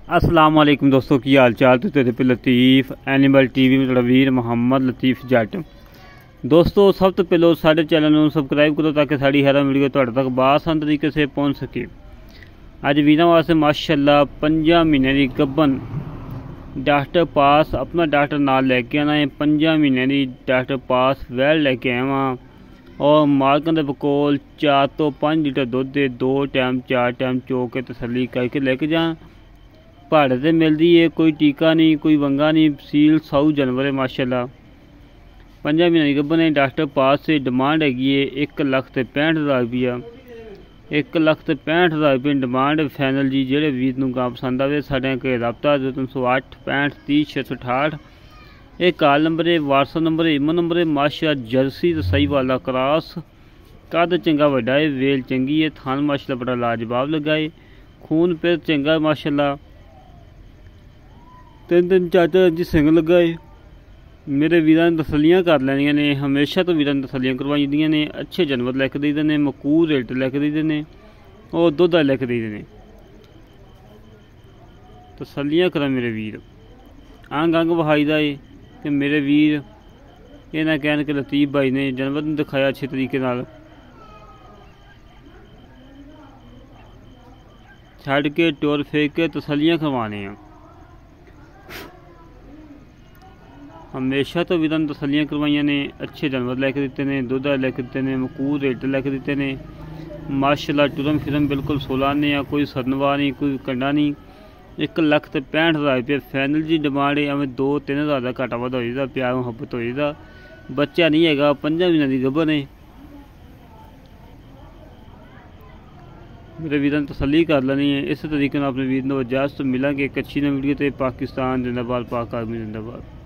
अस्सलाम वालेकुम दोस्तों, की हाल चाल। तो तेरे पे लतीफ़ एनिमल टीवी में वीर मोहम्मद लतीफ़ जट। दोस्तों सब तो पहले साढ़े चैनल में सबसक्राइब करो ताकि साड़ी हर वीडियो तुहाडे तक बासान तरीके से पहुँच सके। अज वीर वास्ते माशाअल्लाह 5 महीने की गब्बन डॉक्टर पास अपना डॉक्टर नाल लैके आना है। 5 महीने की डॉक्टर पास वैल लैके आया वहाँ और मालकां दे कोल 4 तो 5 लीटर दुध दे 2 टाइम 4 टाइम चो के तसली करके लेके जान। भाड़े से मिलती है, कोई टीका नहीं कोई वंगा नहीं, सील साऊ जानवर है माशाल्लाह। 5 महीने की गब्बन है। डॉक्टर पास से डिमांड हैगी है 1,65,000 रुपया। 1,65,000 रुपये डिमांड फाइनल जी। जेड़े वीर नूं गां पसंद आवे साढ़े के रबता 308 65 30 668। ये कॉल नंबर है, व्हाट्सअप नंबर है, इमो नंबर है। माशा जर्सी तो सही वाला क्रॉस, कद चंगा वड्डा है, वेल चंगी है, थान माशाल्लाह बड़ा लाजवाब लगा है, खून पे चंगा माशाल्लाह, 3 4 इंच सिंग लगा है। मेरे वीरां ने तसलियां कर लैनियां ने, हमेशा तो वीरां ने तसलियां करवाई दियां ने। अच्छे जानवर लैके देते हैं, मकूर रेट लैके देते हैं और दुध लैके देते हैं। तसलियां करा मेरे वीर, अंग अंग वहाईदा है कि मेरे वीर ये ना कहन कि लतीफ़ भाई ने जानवर नहीं दिखाया अच्छे तरीके नाल। छड़ के टोर फेंक के तसलियां करवाने हैं। हमेशा तो वीरां ने तसलियां करवाइया ने, अच्छे जानवर लैके दिते ने, दुध लैके दिते ने, मकूर रेट लैके दिते ने माशाल्लाह। टुरम फिरम बिल्कुल सोलाने आ, कोई सरनवा नहीं कोई कंडा नहीं। 1,65,000 रुपये फाइनल जी डिमांड है। हमें 2-3 हज़ार का घाटा वाधा हो, प्यार मुहब्बत हो। बच्चा नहीं है, 5 महीनों की गब्बन है। मेरे वीरां ने तसली कर लेनी है। इस तरीके अपने वीर को इजाजत मिलेंगे एक अच्छी वीडियो। तो पाकिस्तान जिंदाबाद, पाक आर्मी जिंदाबाद।